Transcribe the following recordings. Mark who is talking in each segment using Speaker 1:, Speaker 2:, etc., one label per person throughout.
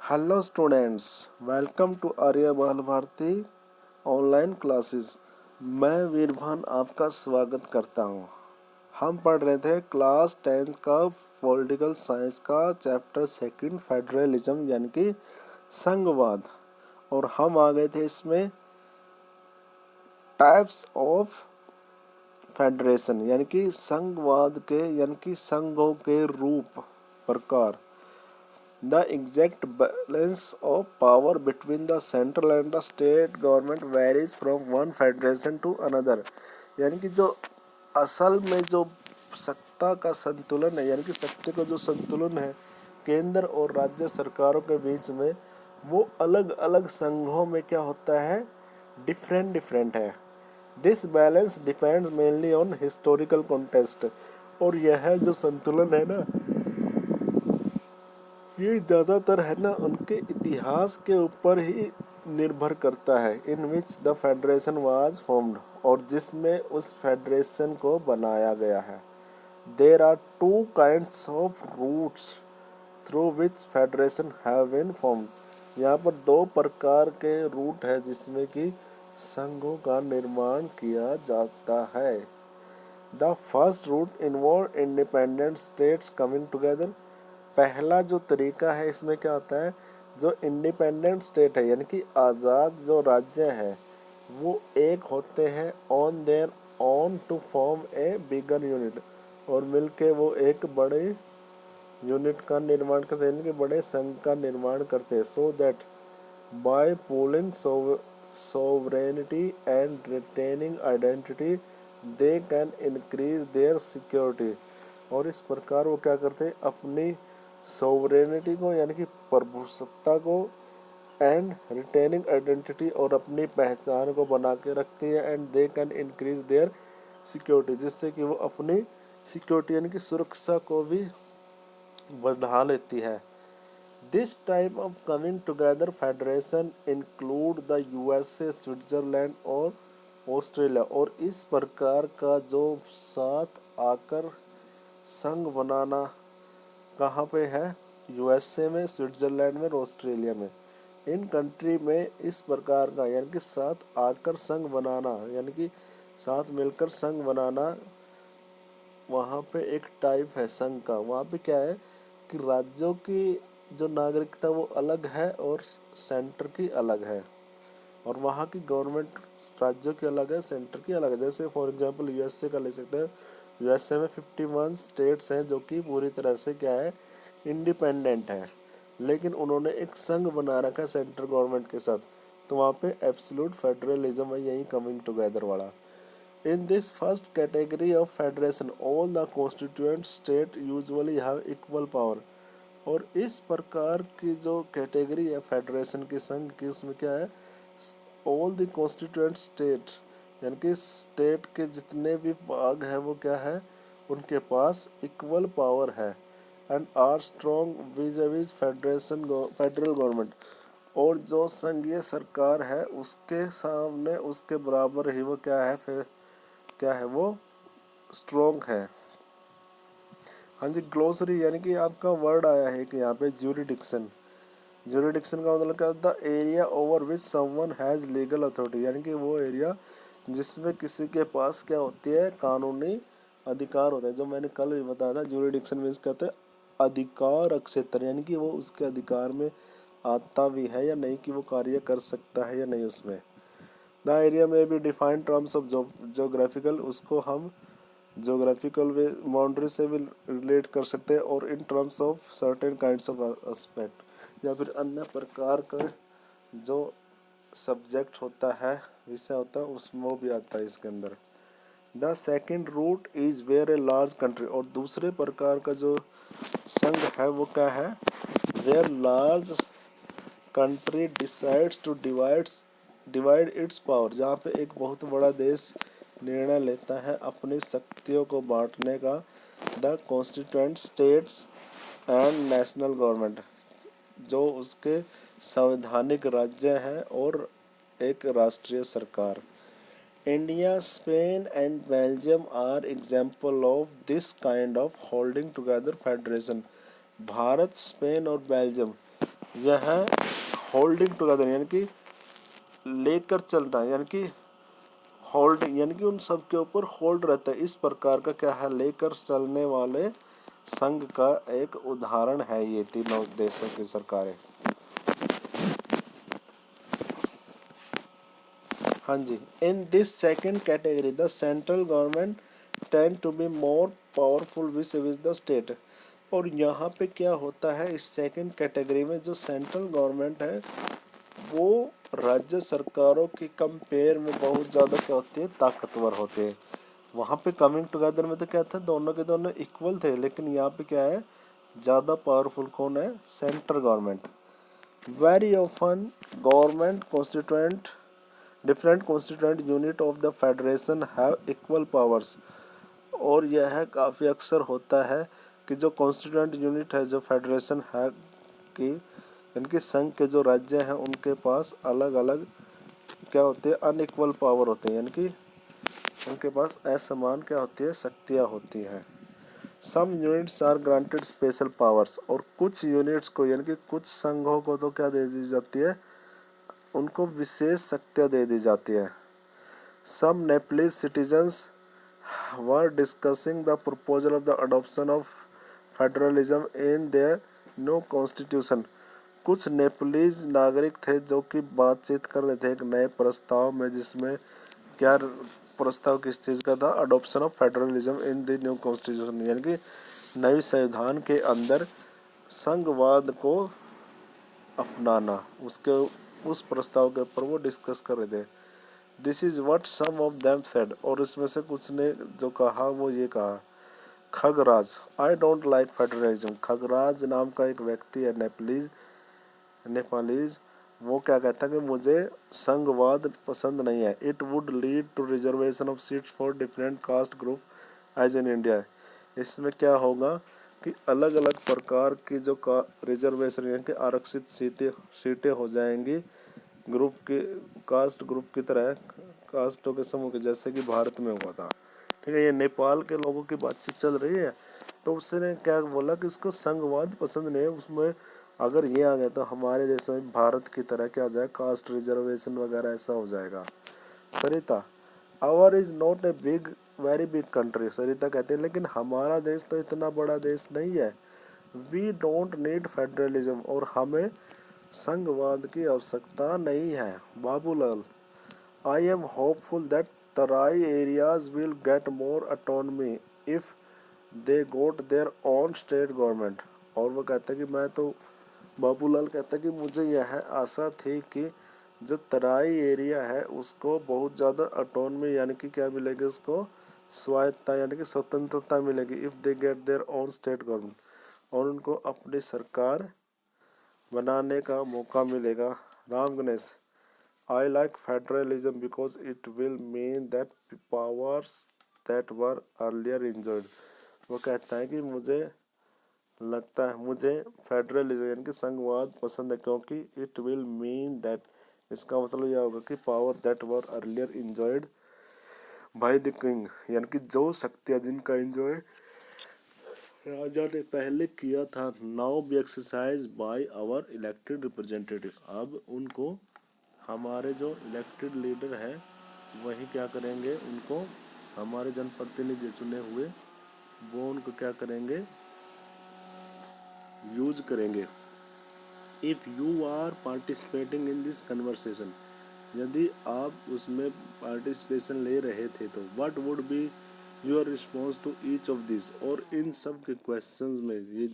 Speaker 1: Hello students, welcome to आर्य बाल Bharti online classes. मैं वीरभान आपका स्वागत करता हूँ। हम पढ़ रहे थे क्लास 10 का पॉलिटिकल साइंस का चैप्टर सेकंड फेडरलिज्म यानी कि संघवाद, और हम आ गए थे इसमें टाइप्स ऑफ फेडरेशन यानी कि संघवाद के यानी कि संघों के रूप प्रकार। The exact balance of power between the central and the state government varies from one federation to another। यानी कि जो असल में जो सत्ता का संतुलन है यानी कि शक्ति का जो संतुलन है केंद्र और राज्य सरकारों के बीच में, वो अलग अलग संघों में क्या होता है, डिफरेंट है। This balance depends mainly on historical context. और यह जो संतुलन है ना, ये ज़्यादातर है ना उनके इतिहास के ऊपर ही निर्भर करता है, in which the federation was formed, और जिसमें उस फेडरेशन को बनाया गया है। There are two kinds of routes through which federation have been formed. यहाँ पर दो प्रकार के रूट है जिसमें कि संघों का निर्माण किया जाता है। The first route involve independent states coming together. पहला जो तरीका है इसमें क्या होता है, जो इंडिपेंडेंट स्टेट है यानी कि आज़ाद जो राज्य है वो एक होते हैं on their own to form a bigger unit, और मिलके वो एक बड़े यूनिट का निर्माण करते हैं यानी कि बड़े संघ का निर्माण करते हैं। So that bye pooling sovereignty and retaining identity they can increase their security। और इस प्रकार वो क्या करते हैं, अपनी सोवरेनिटी को यानी कि प्रभुसत्ता को, एंड रिटेनिंग आइडेंटिटी और अपनी पहचान को बना के रखती है, and they can increase their security, जिससे कि वो अपनी सिक्योरिटी यानी कि सुरक्षा को भी बढ़ा लेती है। This type of coming together federation include the USA, Switzerland और ऑस्ट्रेलिया। और इस प्रकार का जो साथ आकर संघ बनाना कहाँ पे है, यूएसए में, स्विट्जरलैंड में और ऑस्ट्रेलिया में। इन कंट्री में इस प्रकार का यानी कि साथ आकर संघ बनाना यानी कि साथ मिलकर संघ बनाना, वहाँ पे एक टाइप है संघ का। वहाँ पे क्या है कि राज्यों की जो नागरिकता वो अलग है और सेंटर की अलग है, और वहाँ की गवर्नमेंट राज्यों की अलग है, सेंटर की अलग है। जैसे फॉर एग्जांपल यूएसए का ले सकते हैं। यूएसए में 51 स्टेट्स हैं जो कि पूरी तरह से क्या है, इंडिपेंडेंट है, लेकिन उन्होंने एक संघ बना रखा है सेंट्रल गवर्नमेंट के साथ, तो वहाँ पे एब्सोल्यूट फेडरलिज्म है, यही कमिंग टुगेदर वाला। In this first category of federation, all the constituent state usually have equal power। और इस प्रकार की जो कैटेगरी है फेडरेशन की, संघ की, उसमें क्या है, ऑल द कॉन्स्टिट्यूएंट स्टेट यानी कि स्टेट के जितने भी भाग हैं वो क्या है, उनके पास इक्वल पावर है, and are strong vis-a-vis federal government. और जो संघीय सरकार है उसके सामने उसके बराबर ही वो क्या है, फिर क्या है, वो स्ट्रॉन्ग है। हाँ जी, ग्लोसरी यानी कि आपका वर्ड आया है कि यहाँ पे ज्यूरिडिक्शन। ज्यूरिडिक्शन का मतलब क्या होता है, area over which someone has legal authority, यानी कि वो एरिया जिसमें किसी के पास क्या होती है, कानूनी अधिकार होता है। जो मैंने कल भी बताया था, ज्यूरिडिक्शन मीन्स कहते हैं अधिकार क्षेत्र, यानी कि वो उसके अधिकार में आता भी है या नहीं, कि वो कार्य कर सकता है या नहीं उसमें। द एरिया में भी डिफाइंड टर्म्स ऑफ जोग्राफिकल, उसको हम जोग्राफिकल वे बाउंड्री से भी रिलेट कर सकते हैं, और in terms of certain kinds of aspect, या फिर अन्य प्रकार का जो सब्जेक्ट होता है, विषय होता है, उसमें वो भी आता है इसके अंदर। The second route is where a large country, और दूसरे प्रकार का जो संघ है वो क्या है, where large country decides to divide its power, जहाँ पे एक बहुत बड़ा देश निर्णय लेता है अपनी शक्तियों को बांटने का। The constituent states and national government, जो उसके संवैधानिक राज्य हैं और एक राष्ट्रीय सरकार। India, Spain and Belgium are example of this kind of holding together federation. भारत, स्पेन और बेल्जियम, यह है होल्डिंग टुगेदर, यानी कि लेकर चलता है, यानी कि होल्डिंग यानी कि उन सब के ऊपर होल्ड रहता है। इस प्रकार का क्या है, लेकर चलने वाले संघ का एक उदाहरण है ये तीनों देशों की सरकारें। हाँ जी, in this second category the central government tend to be more powerful which the state. और यहाँ पे क्या होता है, इस सेकंड कैटेगरी में जो सेंट्रल गवर्नमेंट है वो राज्य सरकारों की कंपेयर में बहुत ज़्यादा क्या होती है, ताकतवर होते हैं। वहाँ पे कमिंग टुगेदर में तो क्या था, दोनों के दोनों इक्वल थे, लेकिन यहाँ पे क्या है, ज़्यादा पावरफुल कौन है, central government. Very often government constituent different constituent unit of the federation have equal powers. और यह काफ़ी अक्सर होता है कि जो कॉन्स्टिट्यूएंट यूनिट है, जो फेडरेशन है कि इनके संघ के जो राज्य हैं उनके पास अलग अलग क्या होते हैं, अनइक्वल पावर होते हैं, यानी कि उनके पास असमान क्या होती है, शक्तियाँ होती हैं। Some units are granted special powers. और कुछ यूनिट्स को यानी कि कुछ संघों को तो क्या दे दी जाती है, उनको विशेष शक्तियाँ दे दी जाती है। Some Nepalese citizens were discussing the proposal of the adoption of federalism in their new constitution. कुछ नेपलीज नागरिक थे जो कि बातचीत कर रहे थे एक नए प्रस्ताव में, जिसमें क्या प्रस्ताव किस चीज़ का था, adoption of federalism in the new constitution, यानी कि नए संविधान के अंदर संघवाद को अपनाना, उसके उस प्रस्ताव के ऊपर वो डिस्कस कर रहे थे। This is what some of them said. और इसमें से कुछ ने जो कहा वो ये कहा, Khagraj I don't like federalism. Khagraj नाम का एक व्यक्ति है नेपालीज, वो क्या कहता है कि मुझे संघवाद पसंद नहीं है। It would lead to reservation of seats for different caste group as in India. इसमें क्या होगा कि अलग अलग प्रकार की जो रिजर्वेशन यानी कि आरक्षित सीटें हो जाएंगी ग्रुप के, कास्ट ग्रुप की तरह, कास्टों के समूह के, जैसे कि भारत में हुआ था। ठीक है, ये नेपाल के लोगों की बातचीत चल रही है, तो उसने क्या बोला कि इसको संघवाद पसंद नहीं है। उसमें अगर ये आ गया तो हमारे देश में भारत की तरह क्या हो जाए, कास्ट रिजर्वेशन वगैरह ऐसा हो जाएगा। Sarita our is not a big very big country. Sarita कहते हैं लेकिन हमारा देश तो इतना बड़ा देश नहीं है। We don't need federalism. और हमें संघवाद की आवश्यकता नहीं है। Babulal I am hopeful that Terai areas will get more autonomy if they got their own state government. और वो कहता है कि मैं तो, बाबूलाल कहता है कि मुझे यह आशा थी कि जो तराई एरिया है उसको बहुत ज़्यादा ऑटोनमी यानी कि क्या मिलेगी, उसको स्वायत्ता यानी कि स्वतंत्रता मिलेगी। If they get there own state government, और उनको अपनी सरकार बनाने का मौका मिलेगा। Ram Ganesh I like federalism because it will mean that powers that were earlier enjoyed. वो कहता है कि मुझे लगता है, मुझे फेडरलिज्म यानी कि संघवाद पसंद है क्योंकि इट विल मीन दैट, इसका मतलब यह होगा कि power that were earlier enjoyed by the king, यानी कि जो शक्तियाँ जिनका इंजॉय राजा ने पहले किया था, now be exercise by our elected representative. अब उनको हमारे जो इलेक्टेड लीडर है वही क्या करेंगे, उनको हमारे जनप्रतिनिधि चुने हुए वो उनको क्या करेंगे, यूज करेंगे। If you are participating in this conversation, यदि आप उसमें पार्टिसिपेशन ले रहे थे तो what would be your response to each of this. और इन सब के क्वेश्चंस में ये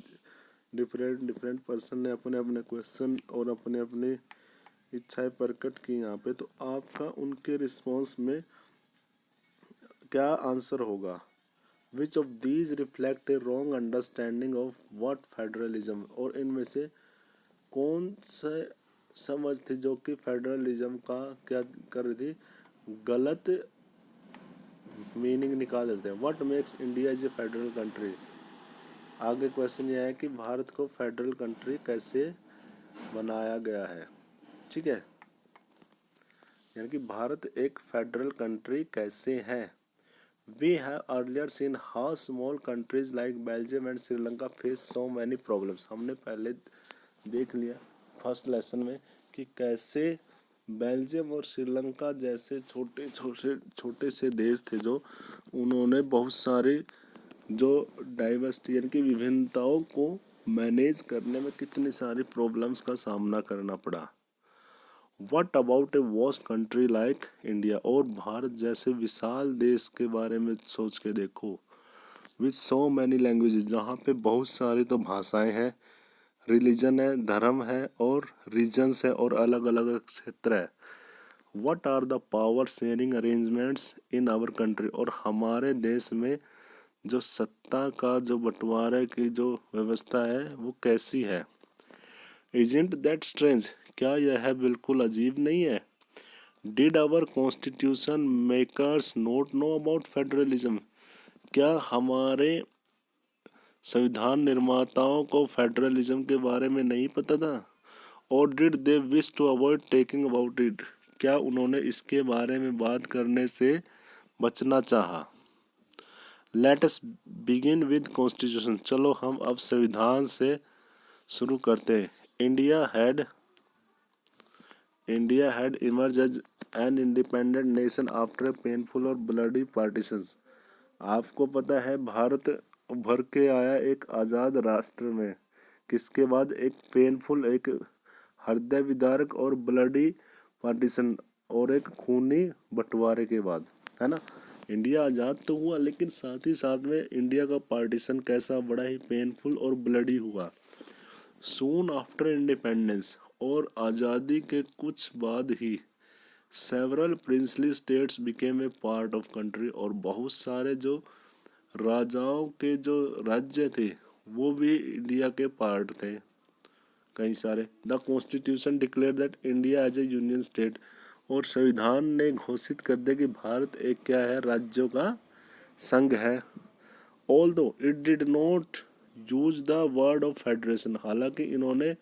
Speaker 1: डिफरेंट पर्सन ने अपने अपने क्वेश्चन और अपने अपने इच्छाएं प्रकट की यहाँ पे, तो आपका उनके रिस्पॉन्स में क्या आंसर होगा। Which of these reflect A wrong understanding of what federalism. और इनमें से कौन से समझ थी जो कि फेडरलिज्म का क्या कर रही थी, गलत मीनिंग निकाल देते हैं। What makes India is a federal country. आगे क्वेश्चन यह है कि भारत को फेडरल कंट्री कैसे बनाया गया है। ठीक है, यानी कि भारत एक फेडरल कंट्री कैसे है। We have earlier seen how small countries like Belgium and Sri Lanka face so many problems. हमने पहले देख लिया फर्स्ट लेसन में कि कैसे बेल्जियम और श्रीलंका जैसे छोटे से देश थे जो उन्होंने बहुत सारे जो डाइवर्सिटी यानी कि विभिन्नताओं को मैनेज करने में कितनी सारी प्रॉब्लम्स का सामना करना पड़ा। What about a vast country like India, और भारत जैसे विशाल देश के बारे में सोच के देखो, विथ सो मैनी लैंग्वेजेस, जहाँ पे बहुत सारी तो भाषाएं हैं, रिलीजन है, धर्म है और रीजन्स है और अलग अलग क्षेत्र है। What are the power sharing arrangements in our country, और हमारे देश में जो सत्ता का जो बंटवारे की जो व्यवस्था है वो कैसी है। इजंट दैट स्ट्रेंज, क्या यह बिल्कुल अजीब नहीं है। Did our constitution makers not know about federalism, क्या हमारे संविधान निर्माताओं को फेडरलिज्म के बारे में नहीं पता था। और did they wish to avoid talking about it, क्या उन्होंने इसके बारे में बात करने से बचना चाहा। Let us begin with constitution, चलो हम अब संविधान से शुरू करते हैं। India had emerge as an independent nation after a painful और ब्लडी पार्टीशंस, आपको पता है भारत उभर के आया एक आज़ाद राष्ट्र में, किसके बाद, एक पेनफुल, एक हृदय विदारक और ब्लडी पार्टीशन और एक खूनी बंटवारे के बाद, है ना। इंडिया आज़ाद तो हुआ लेकिन साथ ही साथ में इंडिया का पार्टीशन कैसा, बड़ा ही पेनफुल और ब्लडी हुआ। सून आफ्टर इंडिपेंडेंस, और आज़ादी के कुछ बाद ही several princely states became a part of country, और बहुत सारे जो राजाओं के जो राज्य थे वो भी इंडिया के पार्ट थे, कई सारे। The constitution declare that India as a union state, और संविधान ने घोषित कर दिया कि भारत एक क्या है, राज्यों का संघ है। Although it did not use the word of federation, हालांकि इन्होंने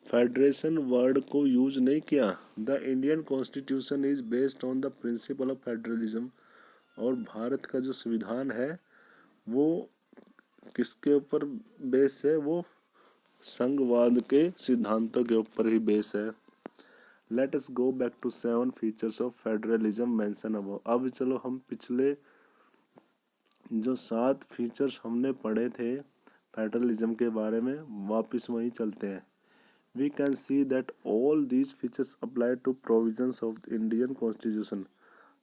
Speaker 1: फेडरेशन वर्ड को यूज नहीं किया। The Indian constitution is based on the principle of federalism, और भारत का जो संविधान है वो किसके ऊपर बेस है, वो संघवाद के सिद्धांतों के ऊपर ही बेस है। Let us go back to 7 features of federalism mention above, अब चलो हम पिछले जो 7 फीचर्स हमने पढ़े थे फेडरलिज्म के बारे में वापस वहीं चलते हैं। We can see that all these features apply to provisions of Indian constitution,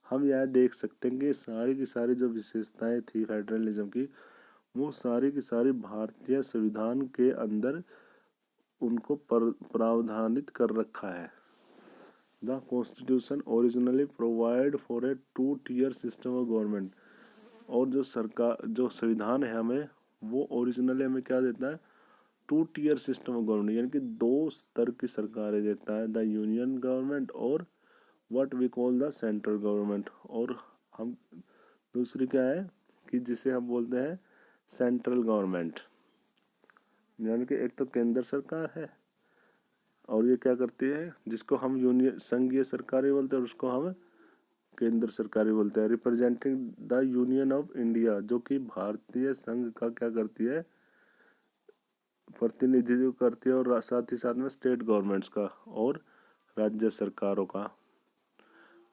Speaker 1: हम यह देख सकते हैं कि सारी की सारी जो विशेषताएं थी फेडरलिज्म की वो सारी की सारी भारतीय संविधान के अंदर उनको प्रावधानित कर रखा है। The constitution originally provide for a 2-tier system of government, और जो सरकार जो संविधान है हमें वो ओरिजिनली हमें क्या देता है, 2-tier सिस्टम ऑफ गवर्नमेंट, यानी कि 2 स्तर की सरकारें देता है, द यूनियन गवर्नमेंट और what we call the central government. और हम दूसरी क्या है कि जिसे हम बोलते हैं सेंट्रल गवर्नमेंट, यानी कि एक तो केंद्र सरकार है और ये क्या करती है, जिसको हम यूनियन संघीय सरकारें बोलते हैं और उसको हम केंद्र सरकारें बोलते हैं। Representing the union of India, जो कि भारतीय संघ का क्या करती है, प्रतिनिधित्व करती है, और साथ ही साथ में स्टेट गवर्नमेंट्स का और राज्य सरकारों का।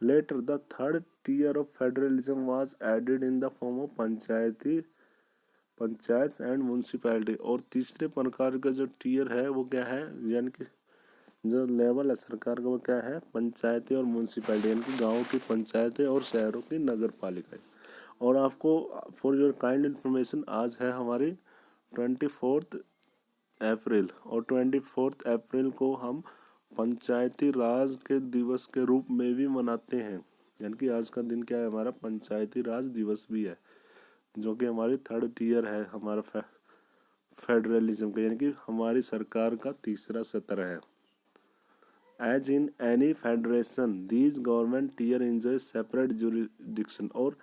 Speaker 1: Later the third tier of federalism was added in the form of panchayat and municipality, और तीसरे प्रकार का जो टियर है वो क्या है, यानी कि जो लेवल है सरकार का वो क्या है, पंचायतें और म्यूनसिपैलिटी, यानी कि गाँव की पंचायतें और शहरों की नगर पालिकाएं। और आपको फॉर योर काइंड इन्फॉर्मेशन, आज है हमारी 24 अप्रैल, और 24 अप्रैल को हम पंचायती राज के दिवस के रूप में भी मनाते हैं, यानी कि आज का दिन क्या है, हमारा पंचायती राज दिवस भी है, जो कि हमारी 3rd टियर है हमारा फेडरलिज्म का, यानी कि हमारी सरकार का तीसरा सत्र है। As in any federation these government tier enjoy separate jurisdiction, और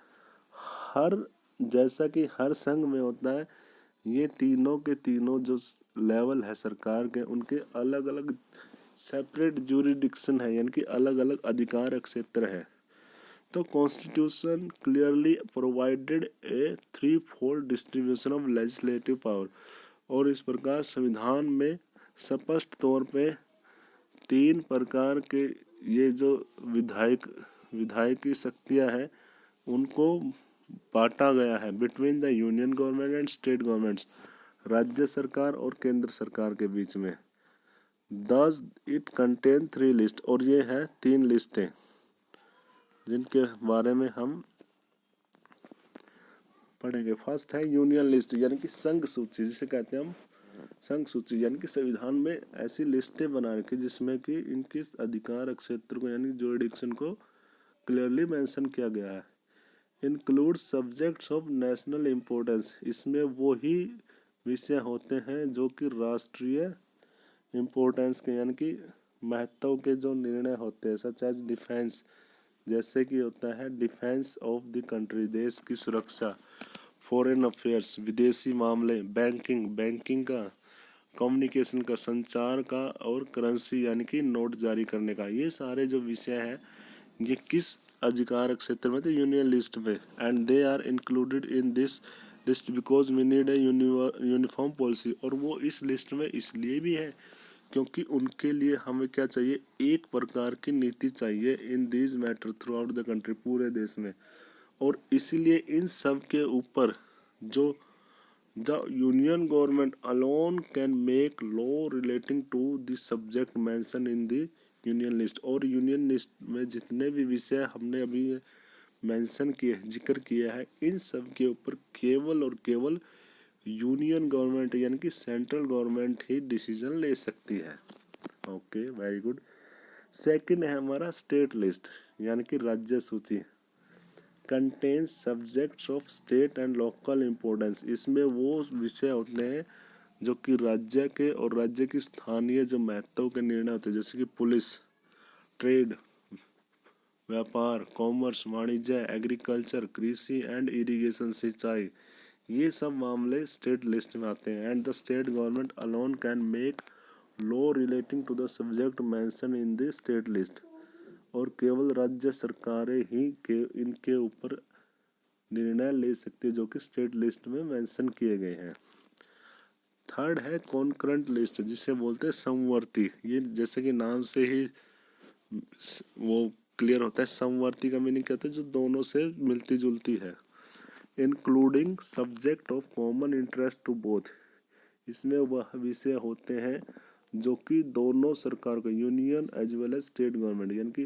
Speaker 1: हर जैसा कि हर संघ में होता है, ये तीनों के तीनों जो लेवल है सरकार के उनके अलग अलग सेपरेट जुरिडिक्शन है, यानी कि अलग अलग अधिकार क्षेत्र है। तो constitution clearly provided A 3-fold distribution of legislative power, और इस प्रकार संविधान में स्पष्ट तौर पे तीन प्रकार के ये जो विधायकी शक्तियाँ हैं उनको बांटा गया है between the union government and state governments, राज्य सरकार और केंद्र सरकार के बीच में। Thus it contain 3 लिस्ट, और ये है 3 लिस्टें जिनके बारे में हम पढ़ेंगे। फर्स्ट है यूनियन लिस्ट यानी कि संघ सूची, जिसे कहते हैं हम संघ सूची, यानी कि संविधान में ऐसी लिस्टें बना रखी जिसमें कि इनके अधिकार क्षेत्र को यानी जुरिडिक्शन को क्लियरली मेंशन किया गया है। Include subjects of national importance, इसमें वो ही विषय होते हैं जो कि राष्ट्रीय इम्पोर्टेंस के यानी कि महत्व के जो निर्णय होते हैं, सच एज डिफेंस, जैसे कि होता है डिफेंस ऑफ द कंट्री, देश की सुरक्षा, फॉरेन अफेयर्स, विदेशी मामले, बैंकिंग का, कम्युनिकेशन का, संचार का, और करेंसी यानी कि नोट जारी करने का। ये सारे जो विषय हैं ये किस अधिकार क्षेत्र में, तो यूनियन लिस्ट में, and they are included in this list because we need a uniform policy, और वो इस लिस्ट में इसलिए भी है क्योंकि उनके लिए हमें क्या चाहिए, एक प्रकार की नीति चाहिए in this matter through out the country, पूरे देश में। और इसीलिए इन सब के ऊपर जो the union government alone can make law relating to the subject mention in the union list, और यूनियन लिस्ट में जितने भी विषय हमने अभी मेंशन किए, जिक्र किया है, इन सब के ऊपर केवल और केवल यूनियन गवर्नमेंट यानी कि सेंट्रल गवर्नमेंट ही डिसीजन ले सकती है। Okay, very good. सेकंड है हमारा स्टेट लिस्ट यानी कि राज्य सूची। Contains subjects of state and local importance, इसमें वो विषय होते हैं जो कि राज्य के और राज्य की स्थानीय जो महत्व के निर्णय होते हैं, जैसे कि पुलिस, ट्रेड, व्यापार, कॉमर्स, वाणिज्य, एग्रीकल्चर, कृषि एंड इरिगेशन, सिंचाई, ये सब मामले स्टेट लिस्ट में आते हैं। And the state government alone can make law relating to the subject mention in the state list, और केवल राज्य सरकारें ही इनके ऊपर निर्णय ले सकती है जो कि स्टेट लिस्ट में मेंशन किए गए हैं। थर्ड है कॉन्करेंट लिस्ट, जिसे बोलते हैं समवर्ती। ये जैसे कि नाम से ही वो क्लियर होता है, समवर्ती का मीनिंग कहते हैं जो दोनों से मिलती जुलती है। Including subject of common interest to both, इसमें वह विषय होते हैं जो कि दोनों सरकार को, union as well as state government, यानी कि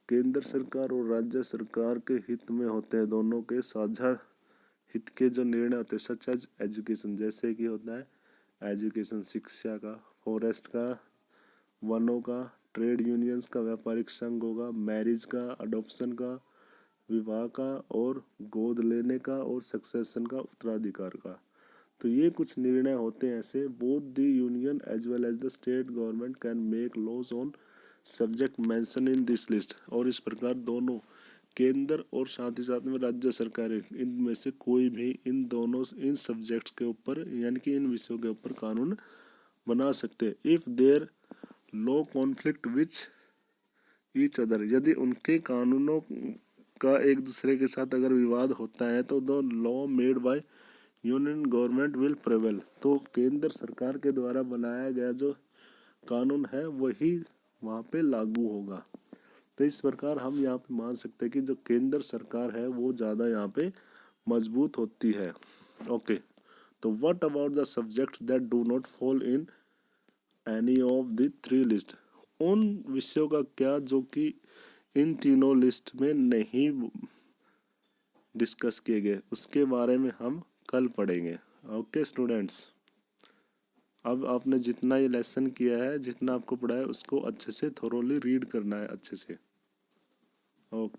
Speaker 1: केंद्र सरकार और राज्य सरकार के हित में होते हैं, दोनों के साझा हित के जो निर्णय होते हैं, सच एज एजुकेशन, जैसे कि होता है एजुकेशन, शिक्षा का, फॉरेस्ट का, वनों का, ट्रेड यूनियंस का, व्यापारिक संघ होगा, मैरिज का, अडॉप्शन का, विवाह का, और गोद लेने का, और सक्सेशन का, उत्तराधिकार का। तो ये कुछ निर्णय होते हैं ऐसे। Both the union as well as the state government can make laws on subject mention in this list, और इस प्रकार दोनों केंद्र और साथ ही साथ में राज्य सरकारें, इनमें से कोई भी इन सब्जेक्ट्स के ऊपर यानी कि इन विषयों के ऊपर कानून बना सकते हैं। If their law conflict with each other, यदि उनके कानूनों का एक दूसरे के साथ अगर विवाद होता है तो the law made by union government will prevail, तो केंद्र सरकार के द्वारा बनाया गया जो कानून है वही वहाँ पे लागू होगा। तो इस प्रकार हम यहाँ पे मान सकते हैं कि जो केंद्र सरकार है वो ज़्यादा यहाँ पे मजबूत होती है। ओके, तो what about the subjects that do not fall in any of the 3 list, उन विषयों का क्या जो कि इन तीनों लिस्ट में नहीं डिस्कस किए गए, उसके बारे में हम कल पढ़ेंगे। ओके स्टूडेंट्स, अब आपने जितना ये लेसन किया है, जितना आपको पढ़ा है, उसको अच्छे से थोरोली रीड करना है अच्छे से। ओके।